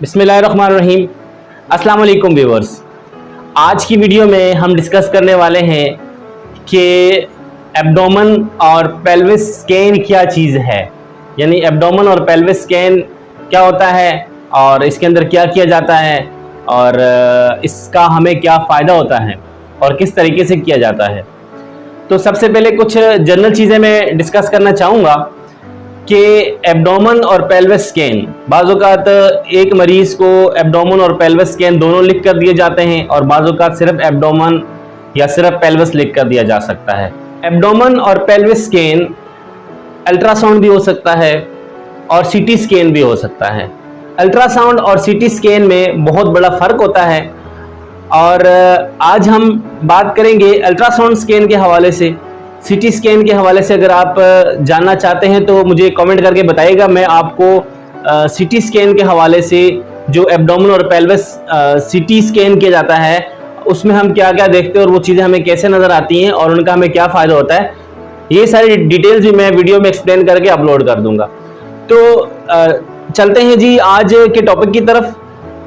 बिस्मिल्लाहिर्रहमानिर्रहीम। अस्सलाम वालेकुम व्यूअर्स। आज की वीडियो में हम डिस्कस करने वाले हैं कि एब्डोमेन और पेल्विस स्कैन क्या चीज़ है, यानी एब्डोमेन और पेल्विस स्कैन क्या होता है और इसके अंदर क्या किया जाता है और इसका हमें क्या फ़ायदा होता है और किस तरीके से किया जाता है। तो सबसे पहले कुछ जनरल चीज़ें मैं डिस्कस करना चाहूँगा कि एब्डोमेन और पेल्विस स्कैन, बाज़-औक़ात एक मरीज़ को एब्डोमेन और पेल्विस स्कैन दोनों लिख कर दिए जाते हैं और बाज़-औक़ात सिर्फ एब्डोमेन या सिर्फ पेल्विस लिख कर दिया जा सकता है। एब्डोमेन और पेल्विस स्कैन अल्ट्रासाउंड भी हो सकता है और सीटी स्कैन भी हो सकता है। अल्ट्रासाउंड और सीटी स्कैन में बहुत बड़ा फ़र्क होता है और आज हम बात करेंगे अल्ट्रासाउंड स्कैन के हवाले से। सीटी स्कैन के हवाले से अगर आप जानना चाहते हैं तो मुझे कमेंट करके बताइएगा, मैं आपको सीटी स्कैन के हवाले से जो एब्डोमेन और पेल्विस सीटी स्कैन किया जाता है उसमें हम क्या क्या देखते हैं और वो चीज़ें हमें कैसे नज़र आती हैं और उनका हमें क्या फ़ायदा होता है, ये सारी डिटेल्स भी मैं वीडियो में एक्सप्लेन करके अपलोड कर दूंगा। तो चलते हैं जी आज के टॉपिक की तरफ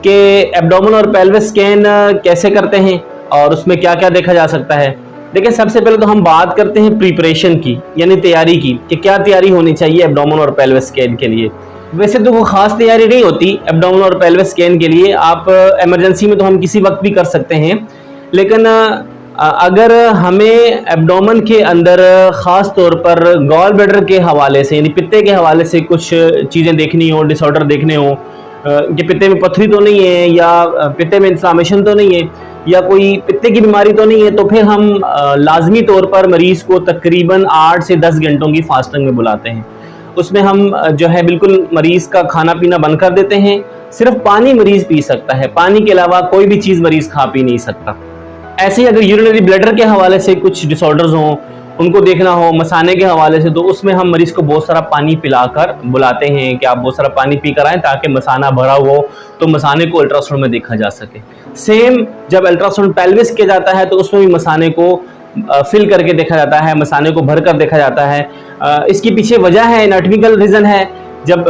कि एब्डोमेन और पेल्विस स्कैन कैसे करते हैं और उसमें क्या क्या देखा जा सकता है। देखिए, सबसे पहले तो हम बात करते हैं प्रिपरेशन की, यानी तैयारी की, कि क्या तैयारी होनी चाहिए एब्डोमेन और पेल्विस स्कैन के लिए। वैसे तो कोई खास तैयारी नहीं होती एब्डोमेन और पेल्विस स्कैन के लिए, आप इमरजेंसी में तो हम किसी वक्त भी कर सकते हैं, लेकिन अगर हमें एब्डोमेन के अंदर ख़ास तौर पर गॉल ब्लैडर के हवाले से, यानी पित्ते के हवाले से कुछ चीज़ें देखनी हो, डिसऑर्डर देखने हो कि पित्ते में पथरी तो नहीं है या पित्ते में इन्फ्लामेशन तो नहीं है या कोई पित्ते की बीमारी तो नहीं है, तो फिर हम लाजमी तौर पर मरीज़ को तकरीबन 8 से 10 घंटों की फास्टिंग में बुलाते हैं। उसमें हम जो है बिल्कुल मरीज़ का खाना पीना बंद कर देते हैं, सिर्फ पानी मरीज़ पी सकता है, पानी के अलावा कोई भी चीज़ मरीज़ खा पी नहीं सकता। ऐसे ही अगर यूरिनरी ब्लैडर के हवाले से कुछ डिसऑर्डर्स हों, उनको देखना हो मसाने के हवाले से, तो उसमें हम मरीज़ को बहुत सारा पानी पिलाकर बुलाते हैं कि आप बहुत सारा पानी पी कर आएँ ताकि मसाना भरा हो तो मसाने को अल्ट्रासाउंड में देखा जा सके। सेम जब अल्ट्रासाउंड पेल्विस किया जाता है तो उसमें भी मसाने को फिल करके देखा जाता है, मसाने को भर कर देखा जाता है। इसके पीछे वजह है, एनाटॉमिकल रीज़न है। जब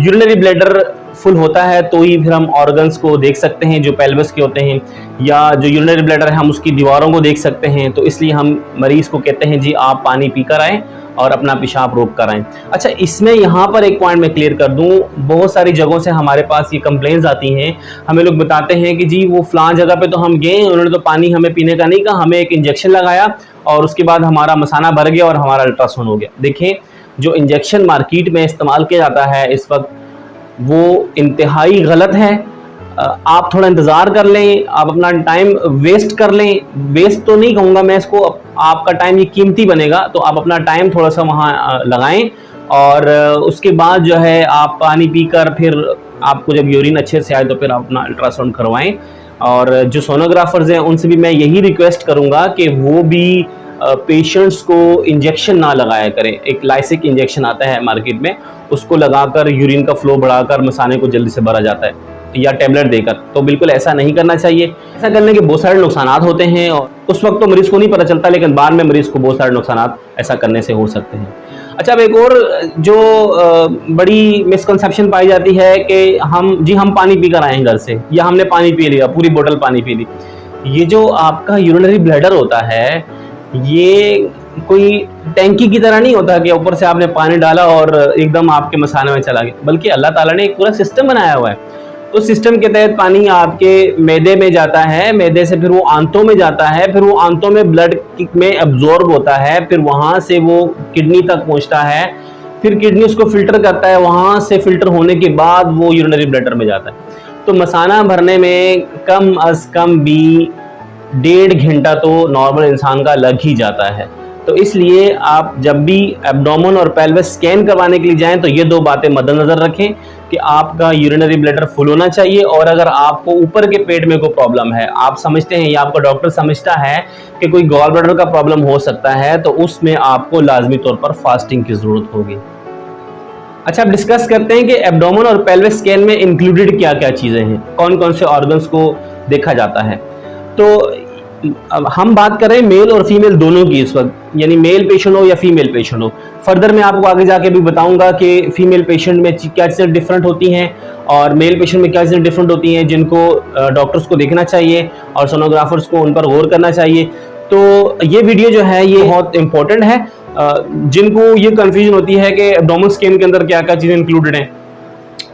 यूरिनरी ब्लैडर फुल होता है तो ही फिर हम ऑर्गन्स को देख सकते हैं जो पेल्विस के होते हैं, या जो यूरिनरी ब्लैडर है हम उसकी दीवारों को देख सकते हैं। तो इसलिए हम मरीज़ को कहते हैं जी आप पानी पी कर आएँ और अपना पेशाब रोक कर आएँ। अच्छा, इसमें यहाँ पर एक पॉइंट मैं क्लियर कर दूँ, बहुत सारी जगहों से हमारे पास ये कंप्लेंट्स आती हैं, हमें लोग बताते हैं कि जी वो फ़लाँ जगह पे तो हम गए, उन्होंने तो पानी हमें पीने का नहीं कहा, हमें एक इंजेक्शन लगाया और उसके बाद हमारा मसाना भर गया और हमारा अल्ट्रासाउंड हो गया। देखें, जो इंजेक्शन मार्केट में इस्तेमाल किया जाता है इस वक्त वो इंतहाई गलत है। आप थोड़ा इंतज़ार कर लें, आप अपना टाइम वेस्ट कर लें, वेस्ट तो नहीं कहूँगा मैं इसको, आपका टाइम ये कीमती बनेगा, तो आप अपना टाइम थोड़ा सा वहाँ लगाएं और उसके बाद जो है आप पानी पीकर फिर आपको जब यूरिन अच्छे से आए तो फिर आप अपना अल्ट्रासाउंड करवाएं। और जो सोनोग्राफर्स हैं उनसे भी मैं यही रिक्वेस्ट करूँगा कि वो भी पेशेंट्स को इंजेक्शन ना लगाया करें। एक लाइसिक इंजेक्शन आता है मार्केट में, उसको लगाकर यूरिन का फ्लो बढ़ाकर मसाने को जल्दी से भरा जाता है, या टेबलेट देकर, तो बिल्कुल ऐसा नहीं करना चाहिए। ऐसा करने के बहुत सारे नुकसान होते हैं और उस वक्त तो मरीज़ को नहीं पता चलता, लेकिन बाद में मरीज़ को बहुत सारे नुकसान ऐसा करने से हो सकते हैं। अच्छा, अब एक और जो बड़ी मिसकंसेप्शन पाई जाती है कि हम पानी पी कर आए हैं घर से, या हमने पानी पी लिया, पूरी बोतल पानी पी ली। ये जो आपका यूरिनरी ब्लैडर होता है ये कोई टैंकी की तरह नहीं होता कि ऊपर से आपने पानी डाला और एकदम आपके मसाने में चला गया, बल्कि अल्लाह ताला ने एक पूरा सिस्टम बनाया हुआ है। उस सिस्टम के तहत पानी आपके मैदे में जाता है, मैदे से फिर वो आंतों में जाता है, फिर वो आंतों में ब्लड में एब्जॉर्ब होता है, फिर वहाँ से वो किडनी तक पहुँचता है, फिर किडनी उसको फिल्टर करता है, वहाँ से फिल्टर होने के बाद वो यूरिनरी ब्लैडर में जाता है। तो मसाना भरने में कम अज़ कम भी 1.5 घंटा तो नॉर्मल इंसान का लग ही जाता है। तो इसलिए आप जब भी एब्डोमेन और पेल्विस स्कैन करवाने के लिए जाएं तो ये दो बातें मद्देनज़र रखें कि आपका यूरिनरी ब्लैडर फुल होना चाहिए, और अगर आपको ऊपर के पेट में कोई प्रॉब्लम है, आप समझते हैं या आपका डॉक्टर समझता है कि कोई गॉल ब्लैडर का प्रॉब्लम हो सकता है, तो उसमें आपको लाजमी तौर पर फास्टिंग की ज़रूरत होगी। अच्छा, अब डिस्कस करते हैं कि एब्डोमेन और पेल्विस स्कैन में इंक्लूडेड क्या क्या चीज़ें हैं, कौन कौन से ऑर्गन्स को देखा जाता है। तो अब हम बात कर रहे हैं मेल और फीमेल दोनों की इस वक्त, यानी मेल पेशेंट हो या फीमेल पेशेंट हो। फर्दर मैं आपको आगे जाके भी बताऊंगा कि फीमेल पेशेंट में क्या चीज़ें डिफरेंट होती हैं और मेल पेशेंट में क्या चीज़ें डिफरेंट होती हैं, जिनको डॉक्टर्स को देखना चाहिए और सोनोग्राफर्स को उन पर गौर करना चाहिए। तो ये वीडियो जो है ये बहुत इंपॉर्टेंट है। जिनको ये कंफ्यूजन होती है कि एब्डोमिनल स्कैन के अंदर क्या क्या चीज़ें इंक्लूडेड हैं,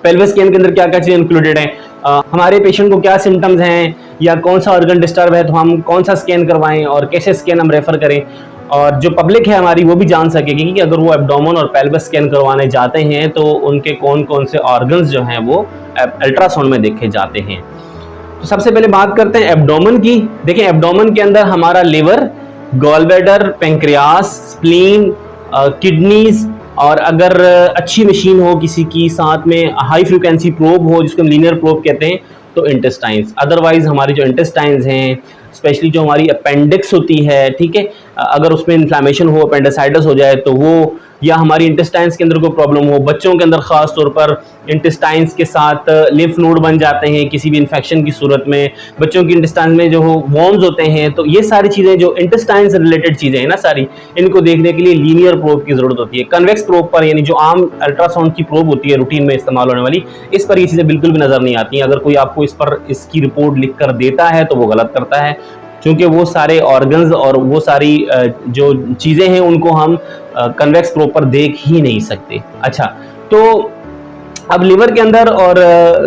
पेल्विस स्कैन के अंदर क्या क्या चीज़ें इंक्लूडेड हैं, हमारे पेशेंट को क्या सिम्टम्स हैं या कौन सा ऑर्गन डिस्टर्ब है तो हम कौन सा स्कैन करवाएं और कैसे स्कैन हम रेफर करें, और जो पब्लिक है हमारी वो भी जान सकेगी कि अगर वो एब्डोमेन और पेल्विस स्कैन करवाने जाते हैं तो उनके कौन कौन से ऑर्गन्स जो हैं वो अल्ट्रासाउंड में देखे जाते हैं। तो सबसे पहले बात करते हैं एब्डोमेन की। देखिए एब्डोमेन के अंदर हमारा liver, gallbladder, pancreas, spleen, kidneys, और अगर अच्छी मशीन हो किसी की, साथ में हाई फ्रीक्वेंसी प्रोब हो जिसको हम लीनियर प्रोब कहते हैं, तो इंटेस्टाइन्स। अदरवाइज हमारी जो इंटेस्टाइन्स हैं, स्पेशली जो हमारी अपेंडिक्स होती है, ठीक है, अगर उसमें इन्फ्लेमेशन हो, अपेंडिसाइटिस हो जाए तो वो, या हमारी इंटेस्टाइन्स के अंदर कोई प्रॉब्लम हो, बच्चों के अंदर खास तौर पर इंटेस्टाइन्स के साथ लिम्फ नोड बन जाते हैं किसी भी इन्फेक्शन की सूरत में, बच्चों की इंटेस्टाइन्स में जो वॉर्म्स होते हैं, तो ये सारी चीज़ें जो इंटेस्टाइन्स रिलेटेड चीज़ें हैं ना सारी, इनको देखने के लिए लीनियर प्रोब की ज़रूरत होती है। कन्वेक्स प्रोब पर, यानी जो आम अल्ट्रासाउंड की प्रोब होती है रूटीन में इस्तेमाल होने वाली, इस पर ये चीज़ें बिल्कुल भी नज़र नहीं आती हैं। अगर कोई आपको इस पर इसकी रिपोर्ट लिख कर देता है तो वो गलत करता है, क्योंकि वो सारे ऑर्गन्स और वो सारी जो चीज़ें हैं उनको हम कन्वेक्स प्रोब पर देख ही नहीं सकते। अच्छा, तो अब लिवर के अंदर और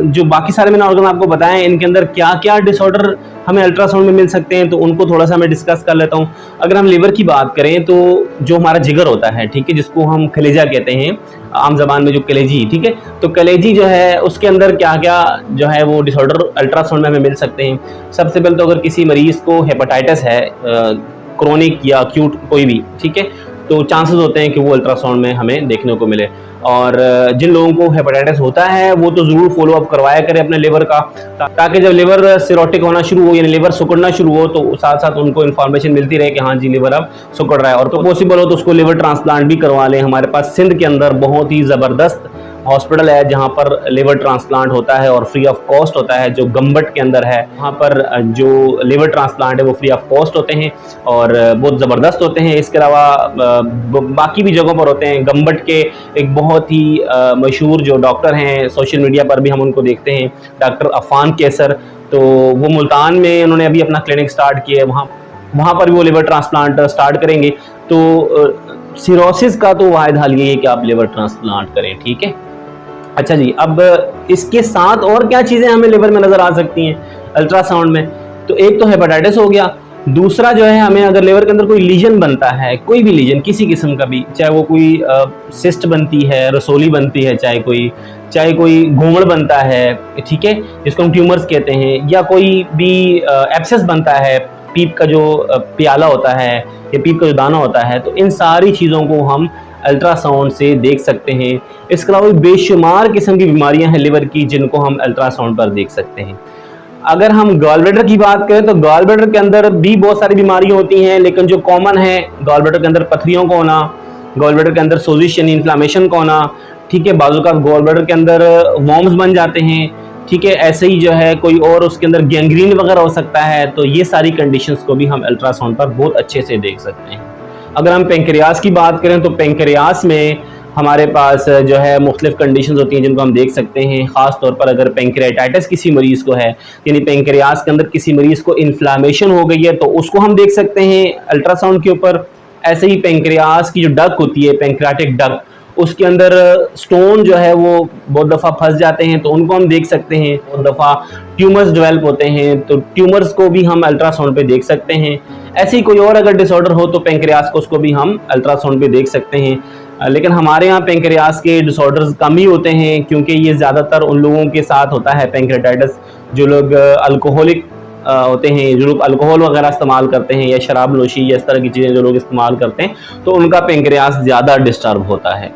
जो बाकी सारे मैंने ऑर्गन आपको बताएं, इनके अंदर क्या क्या डिसऑर्डर हमें अल्ट्रासाउंड में मिल सकते हैं, तो उनको थोड़ा सा मैं डिस्कस कर लेता हूं। अगर हम लिवर की बात करें तो जो हमारा जिगर होता है, ठीक है, जिसको हम कलेजा कहते हैं आम जबान में, जो कलेजी, ठीक है, तो कलेजी जो है उसके अंदर क्या क्या जो है वो डिसऑर्डर अल्ट्रासाउंड में हमें मिल सकते हैं। सबसे पहले तो अगर किसी मरीज को हेपेटाइटिस है, क्रोनिक या एक्यूट कोई भी, ठीक है, तो चांसेस होते हैं कि वो अल्ट्रासाउंड में हमें देखने को मिले। और जिन लोगों को हेपेटाइटिस होता है वो तो ज़रूर फॉलो अप करवाया करें अपने लिवर का, ताकि जब लिवर सिरोटिक होना शुरू हो, यानी लिवर सिकुड़ना शुरू हो, तो साथ साथ उनको इन्फॉर्मेशन मिलती रहे कि हाँ जी लिवर अब सिकुड़ रहा है, और तो पॉसिबल हो तो उसको लिवर ट्रांसप्लांट भी करवा लें। हमारे पास सिंध के अंदर बहुत ही ज़बरदस्त हॉस्पिटल है जहाँ पर लिवर ट्रांसप्लांट होता है और फ्री ऑफ कॉस्ट होता है, जो गम्बट के अंदर है। वहाँ पर जो लिवर ट्रांसप्लांट है वो फ्री ऑफ कॉस्ट होते हैं और बहुत ज़बरदस्त होते हैं। इसके अलावा बाकी भी जगहों पर होते हैं। गम्बट के एक बहुत ही मशहूर जो डॉक्टर हैं, सोशल मीडिया पर भी हम उनको देखते हैं, डॉक्टर अफान कैसर, तो वो मुल्तान में उन्होंने अभी अपना क्लिनिक स्टार्ट किया है, वहाँ पर भी वो लिवर ट्रांसप्लांट स्टार्ट करेंगे। तो सिरोसिस का तो वाहिद हल ये है कि आप लिवर ट्रांसप्लांट करें, ठीक है। अच्छा जी, अब इसके साथ और क्या चीज़ें हमें लिवर में नज़र आ सकती हैं अल्ट्रासाउंड में, तो एक तो हेपेटाइटिस हो गया, दूसरा जो है हमें अगर लिवर के अंदर कोई लीजन बनता है, कोई भी लीजन किसी किस्म का भी, चाहे वो कोई सिस्ट बनती है, रसोली बनती है, चाहे कोई घूमड़ बनता है, ठीक है, जिसको हम ट्यूमर्स कहते हैं, या कोई भी एब्सेस बनता है, पीप का जो प्याला होता है या पीप का जो दाना होता है, तो इन सारी चीज़ों को हम अल्ट्रासाउंड से देख सकते हैं। इसके अलावा बेशुमार किस्म की बीमारियां हैं लिवर की जिनको हम अल्ट्रासाउंड पर देख सकते हैं। अगर हम गॉलब्लैडर की बात करें तो गॉलब्लैडर के अंदर भी बहुत सारी बीमारियां होती हैं, लेकिन जो कॉमन है, गॉलब्लैडर के अंदर पथरियों का होना, गॉलब्लैडर के अंदर सोजिश यानी इन्फ्लेमेशन का होना, ठीक है, बाजू का गॉलब्लैडर के अंदर वॉर्म्स बन जाते हैं, ठीक है, ऐसे ही जो है कोई और उसके अंदर गैंग्रीन वगैरह हो सकता है। तो ये सारी कंडीशंस को भी हम अल्ट्रासाउंड पर बहुत अच्छे से देख सकते हैं। अगर हम पेंक्रियास की बात करें तो पेंक्रियास में हमारे पास जो है मुख्तलिफ कंडीशंस होती हैं जिनको हम देख सकते हैं। ख़ास तौर पर अगर पेंक्रियाटाइटिस किसी मरीज़ को है, यानी पेंक्रियास के अंदर किसी मरीज़ को इन्फ्लामेशन हो गई है, तो उसको हम देख सकते हैं अल्ट्रासाउंड के ऊपर। ऐसे ही पेंक्रियास की जो डक होती है, पेंक्रियाटिक डक, उसके अंदर स्टोन जो है वो बहुत दफ़ा फंस जाते हैं, तो उनको हम देख सकते हैं। बहुत दफ़ा ट्यूमर्स डेवलप होते हैं, तो ट्यूमर्स को भी हम अल्ट्रासाउंड पे देख सकते हैं। ऐसे ही कोई और अगर डिसऑर्डर हो तो पेंक्रियास को, उसको भी हम अल्ट्रासाउंड पे देख सकते हैं। लेकिन हमारे यहाँ पेंक्रियास के डिसऑर्डर्स कम ही होते हैं, क्योंकि ये ज़्यादातर उन लोगों के साथ होता है पेंक्रियाटाइटिस जो लोग अल्कोहलिक होते हैं, जो लोग अल्कोहल वगैरह इस्तेमाल करते हैं या शराब नोशी या इस तरह की चीज़ें जो लोग इस्तेमाल करते हैं, तो उनका पेंक्रियास ज़्यादा डिस्टर्ब होता है।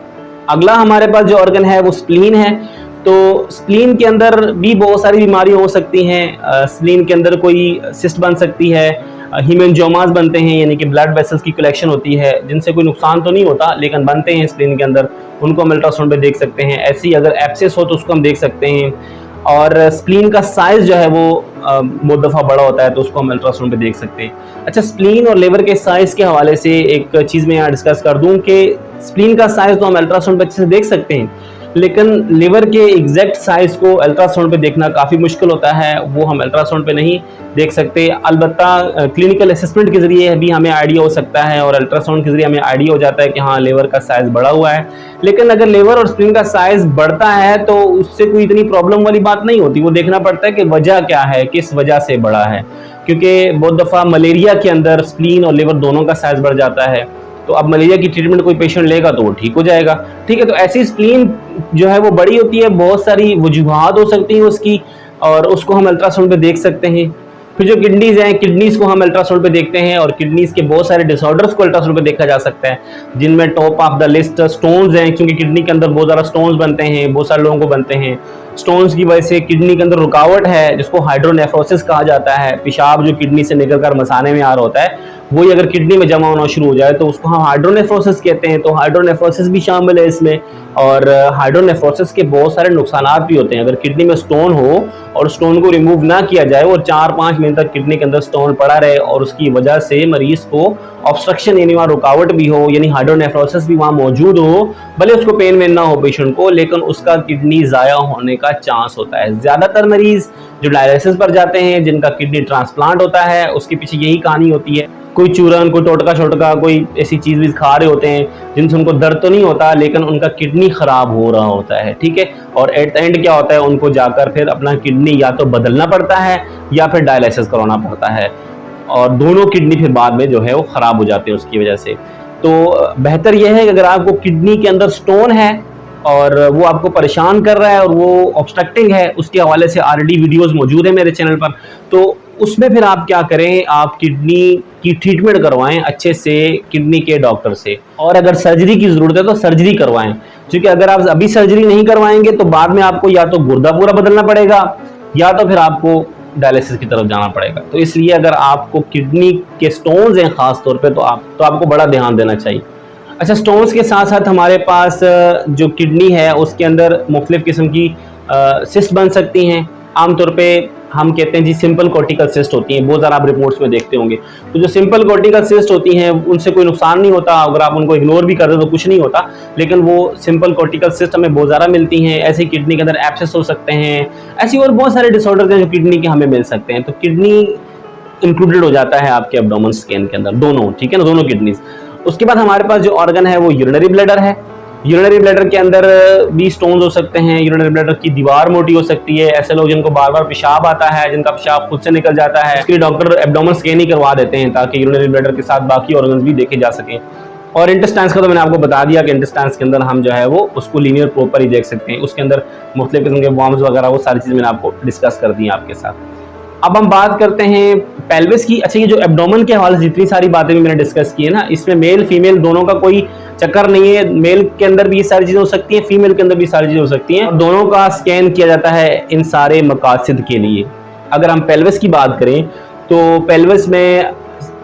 अगला हमारे पास जो ऑर्गन है वो स्प्लीन है। तो स्प्लीन के अंदर भी बहुत सारी बीमारियां हो सकती हैं। स्प्लीन के अंदर कोई सिस्ट बन सकती है, हीमेंजियोमास बनते हैं, यानी कि ब्लड वेसल्स की कलेक्शन होती है, जिनसे कोई नुकसान तो नहीं होता लेकिन बनते हैं स्प्लीन के अंदर, उनको हम अल्ट्रासाउंड पे देख सकते हैं। ऐसी अगर एब्सेस हो तो उसको हम देख सकते हैं। और स्प्लीन का साइज जो है वो बहुत दफ़ा बड़ा होता है, तो उसको हम अल्ट्रासाउंड पे देख सकते हैं। अच्छा, स्प्लीन और लिवर के साइज के हवाले से एक चीज़ मैं यहाँ डिस्कस कर दूं कि स्प्लीन का साइज तो हम अल्ट्रासाउंड पे अच्छे से देख सकते हैं, लेकिन लिवर के एग्जैक्ट साइज को अल्ट्रासाउंड पे देखना काफ़ी मुश्किल होता है, वो हम अल्ट्रासाउंड पे नहीं देख सकते। अलबत्ता क्लिनिकल असेसमेंट के ज़रिए भी हमें आइडिया हो सकता है और अल्ट्रासाउंड के ज़रिए हमें आइडिया हो जाता है कि हाँ लिवर का साइज़ बढ़ा हुआ है। लेकिन अगर लिवर और स्प्लीन का साइज़ बढ़ता है तो उससे कोई इतनी प्रॉब्लम वाली बात नहीं होती, वो देखना पड़ता है कि वजह क्या है, किस वजह से बढ़ा है। क्योंकि बहुत दफ़ा मलेरिया के अंदर स्प्लीन और लिवर दोनों का साइज़ बढ़ जाता है, तो अब मलेरिया की ट्रीटमेंट कोई पेशेंट लेगा तो वो ठीक हो जाएगा। ठीक है, तो ऐसी स्प्लीन जो है वो बड़ी होती है, बहुत सारी वजूहात हो सकती हैं उसकी, और उसको हम अल्ट्रासाउंड पे देख सकते हैं। फिर जो किडनीज हैं, किडनीज को हम अल्ट्रासाउंड पे देखते हैं, और किडनीज के बहुत सारे डिसऑर्डर्स को अल्ट्रासाउंड पे देखा जा सकता है, जिनमें top of the list stones हैं, क्योंकि किडनी के अंदर बहुत ज़्यादा स्टोन्स बनते हैं, बहुत सारे लोगों को बनते हैं। स्टोन्स की वजह से किडनी के अंदर रुकावट है, जिसको हाइड्रोनेफ्रोसिस कहा जाता है। पेशाब जो किडनी से निकलकर मसाने में आ रहा होता है, वही अगर किडनी में जमा होना शुरू हो जाए तो उसको हम हाइड्रोनेफ्रोसिस कहते हैं। तो हाइड्रोनेफ्रोसिस भी शामिल है इसमें, और हाइड्रोनेफ्रोसिस के बहुत सारे नुकसानात भी होते हैं। अगर किडनी में स्टोन हो और स्टोन को रिमूव ना किया जाए और 4-5 महीने तक किडनी के अंदर स्टोन पड़ा रहे और उसकी वजह से मरीज को ऑब्स्ट्रक्शन यानी वहाँ रुकावट भी हो, यानी हाइड्रोनेफ्रोसिस भी वहाँ मौजूद हो, भले उसको पेन में ना हो पेशेंट को, लेकिन उसका किडनी ज़ाया होने का चांस होता है। ज़्यादातर मरीज जो डायलिसिस पर जाते हैं, जिनका किडनी ट्रांसप्लांट होता है, उसके पीछे यही कहानी होती है। कोई चूरन, कोई टोटका छोटका, कोई ऐसी चीज़ भी खा रहे होते हैं जिनसे उनको दर्द तो नहीं होता, लेकिन उनका किडनी ख़राब हो रहा होता है। ठीक है, और एट द एंड क्या होता है, उनको जाकर फिर अपना किडनी या तो बदलना पड़ता है या फिर डायलिसिस करवाना पड़ता है, और दोनों किडनी फिर बाद में जो है वो ख़राब हो जाते हैं उसकी वजह से। तो बेहतर यह है कि अगर आपको किडनी के अंदर स्टोन है और वो आपको परेशान कर रहा है और वो ऑब्स्ट्रक्टिंग है, उसके हवाले से ऑलरेडी वीडियोस मौजूद है मेरे चैनल पर, तो उसमें फिर आप क्या करें, आप किडनी की ट्रीटमेंट करवाएं अच्छे से किडनी के डॉक्टर से, और अगर सर्जरी की ज़रूरत है तो सर्जरी करवाएं। क्योंकि अगर आप अभी सर्जरी नहीं करवाएंगे तो बाद में आपको या तो गुर्दा पूरा बदलना पड़ेगा या तो फिर आपको डायलिसिस की तरफ जाना पड़ेगा। तो इसलिए अगर आपको किडनी के स्टोन्स हैं ख़ास तौर पे, तो आपको बड़ा ध्यान देना चाहिए। अच्छा, स्टोन्स के साथ साथ हमारे पास जो किडनी है उसके अंदर मुख्तलिफ़ किस्म की सिस्ट बन सकती हैं। आमतौर पे हम कहते हैं जी सिंपल कॉर्टिकल सिस्ट होती हैं, बहुत ज़्यादा आप रिपोर्ट्स में देखते होंगे। तो जो सिंपल कॉर्टिकल सिस्ट होती हैं उनसे कोई नुकसान नहीं होता, अगर आप उनको इग्नोर भी कर दो तो कुछ नहीं होता, लेकिन वो सिंपल कॉर्टिकल सिस्ट हमें बहुत ज़्यादा मिलती हैं। ऐसे किडनी के अंदर एब्सेस हो सकते हैं, ऐसी और बहुत सारे डिसऑर्डर्स हैं जो किडनी के हमें मिल सकते हैं। तो किडनी इंक्लूडेड हो जाता है आपके एब्डोमेन स्कैन के अंदर, दोनों, ठीक है ना, दोनों किडनीज। उसके बाद हमारे पास जो ऑर्गन है वो यूरिनरी ब्लैडर है। यूरिनरी ब्लैडर के अंदर भी स्टोन्स हो सकते हैं, यूरिनरी ब्लैडर की दीवार मोटी हो सकती है। ऐसे लोग जिनको बार बार पेशाब आता है, जिनका पेशाब खुद से निकल जाता है, इसके लिए डॉक्टर एब्डोमेन स्कैन ही करवा देते हैं ताकि यूरिनरी ब्लैडर के साथ बाकी ऑर्गन्स भी देखे जा सकें। और इंटेस्टाइन्स का तो मैंने आपको बता दिया कि इंटेस्टाइन्स के अंदर हम जो है वो उसको लीनियर प्रॉपर ही देख सकते हैं, उसके अंदर मुख्तलिफ किस्म के वॉर्म्स वगैरह, वो सारी चीज़ें मैंने आपको डिस्कस कर दी हैं आपके साथ। अब हम बात करते हैं पेल्विस की। अच्छा, ये जो एब्डोमेन के हवाले से जितनी सारी बातें भी मैंने डिस्कस की है ना, इसमें मेल फीमेल दोनों का कोई चक्कर नहीं है। मेल के अंदर भी ये सारी चीज़ें हो सकती हैं, फीमेल के अंदर भी सारी चीज़ें हो सकती हैं, और दोनों का स्कैन किया जाता है इन सारे मकासद के लिए। अगर हम पेल्विस की बात करें तो पेल्विस में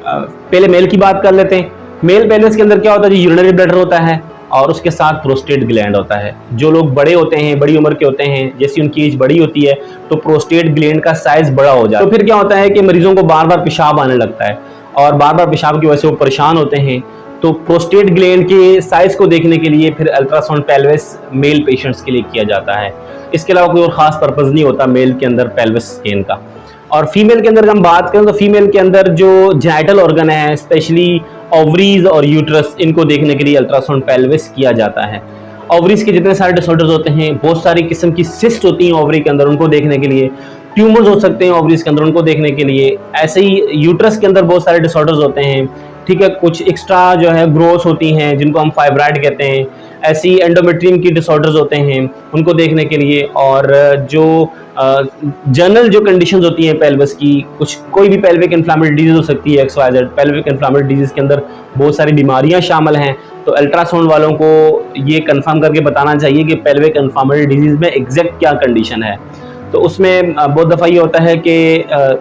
पहले मेल की बात कर लेते हैं। मेल पेल्विस के अंदर क्या होता है जी, यूरिनरी ब्लैडर होता है और उसके साथ प्रोस्टेट ग्लैंड होता है। जो लोग बड़े होते हैं, बड़ी उम्र के होते हैं, जैसी उनकी एज बड़ी होती है तो प्रोस्टेट ग्लैंड का साइज बड़ा हो जाता है। तो फिर क्या होता है कि मरीजों को बार बार पेशाब आने लगता है और बार बार पेशाब की वजह से वो परेशान होते हैं। तो प्रोस्टेट ग्लैंड के साइज को देखने के लिए फिर अल्ट्रासाउंड पेल्विस मेल पेशेंट्स के लिए किया जाता है। इसके अलावा कोई और खास पर्पज नहीं होता मेल के अंदर पेल्विस स्कैन का। और फीमेल के अंदर हम बात करें तो फीमेल के अंदर जो जेनिटल ऑर्गन है, स्पेशली ओवरीज और यूट्रस, इनको देखने के लिए अल्ट्रासाउंड पेल्विस किया जाता है। ओवरीज के जितने सारे डिसऑर्डर्स होते हैं, बहुत सारी किस्म की सिस्ट होती हैं ओवरी के अंदर, उनको देखने के लिए, ट्यूमर्स हो सकते हैं ओवरीज के अंदर, उनको देखने के लिए। ऐसे ही यूट्रस के अंदर बहुत सारे डिसऑर्डर्स होते हैं, ठीक है, कुछ एक्स्ट्रा जो है ग्रोथ होती हैं जिनको हम फाइब्राइड कहते हैं। ऐसी एंडोमेट्रियम की डिसऑर्डर्स होते हैं, उनको देखने के लिए। और जो जनरल जो कंडीशंस होती हैं पेल्विस की, कोई भी पेल्विक इन्फ्लेमेटरी डिजीज हो सकती है, XYZ पेल्विक इन्फ्लेमेटरी डिजीज के अंदर बहुत सारी बीमारियां शामिल हैं। तो अल्ट्रासाउंड वालों को ये कंफर्म करके बताना चाहिए कि पेल्विक इन्फ्लेमेटरी डिजीज में एग्जैक्ट क्या कंडीशन है। तो उसमें बहुत दफ़ा ये होता है कि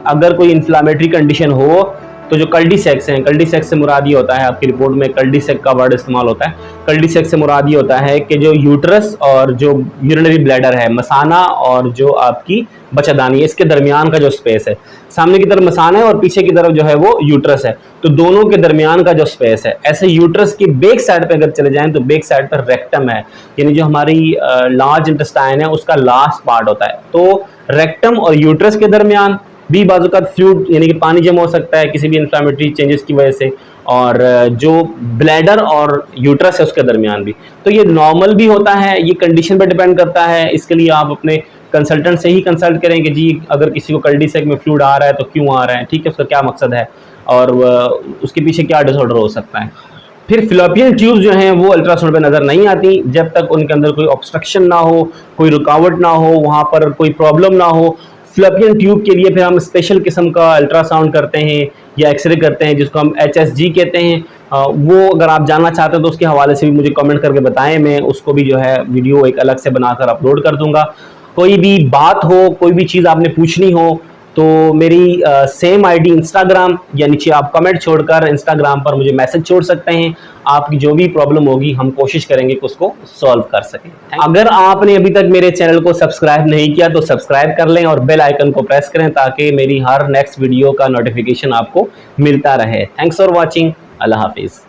अगर कोई इन्फ्लेमेटरी कंडीशन हो तो जो कल्टीसेक्स हैं, कल्टीसेक्स से मुराद ये होता है, आपकी रिपोर्ट में कल्टीसेक का वर्ड इस्तेमाल होता है। कल्टीसेक्स से मुराद ये होता है कि जो यूट्रस और जो यूरिनरी ब्लैडर है, मसाना और जो आपकी बच्चादानी है, इसके दरमियान का जो स्पेस है, सामने की तरफ मसाना है और पीछे की तरफ जो है वो यूट्रस है, तो दोनों के दरमियान का जो स्पेस है, ऐसे यूट्रस की बैक साइड पे अगर चले जाएं तो बैक साइड पर रेक्टम है, यानी जो हमारी लार्ज इंटेस्टाइन है उसका लास्ट पार्ट होता है। तो रेक्टम और यूट्रस के दरमियान भी बाजू का फ्लूइड यानी कि पानी जमा हो सकता है किसी भी इन्फ्लेमेटरी चेंजेस की वजह से, और जो ब्लैडर और यूट्रस है उसके दरमियान भी। तो ये नॉर्मल भी होता है, ये कंडीशन पर डिपेंड करता है। इसके लिए आप अपने कंसल्टेंट से ही कंसल्ट करें कि जी अगर किसी को कल्टीसेक में फ्लूइड आ रहा है तो क्यों आ रहा है, ठीक है, उसका क्या मकसद है और उसके पीछे क्या डिसऑर्डर हो सकता है। फिर फिलोपियन ट्यूब जो हैं वो अल्ट्रासाउंड पे नज़र नहीं आती जब तक उनके अंदर कोई ऑब्स्ट्रक्शन ना हो, कोई रुकावट ना हो, वहाँ पर कोई प्रॉब्लम ना हो। फिलोपियन ट्यूब के लिए फिर हम स्पेशल किस्म का अल्ट्रासाउंड करते हैं या एक्सरे करते हैं जिसको हम HSG कहते हैं। वो अगर आप जानना चाहते हो तो उसके हवाले से भी मुझे कमेंट करके बताएं, मैं उसको भी जो है वीडियो एक अलग से बनाकर अपलोड कर दूंगा। कोई भी बात हो, कोई भी चीज़ आपने पूछनी हो तो मेरी सेम आईडी इंस्टाग्राम या नीचे आप कमेंट छोड़कर इंस्टाग्राम पर मुझे मैसेज छोड़ सकते हैं। आपकी जो भी प्रॉब्लम होगी हम कोशिश करेंगे कि उसको सॉल्व कर सकें। अगर आपने अभी तक मेरे चैनल को सब्सक्राइब नहीं किया तो सब्सक्राइब कर लें और बेल आइकन को प्रेस करें ताकि मेरी हर नेक्स्ट वीडियो का नोटिफिकेशन आपको मिलता रहे। Thanks for watching. अल्लाह हाफिज़।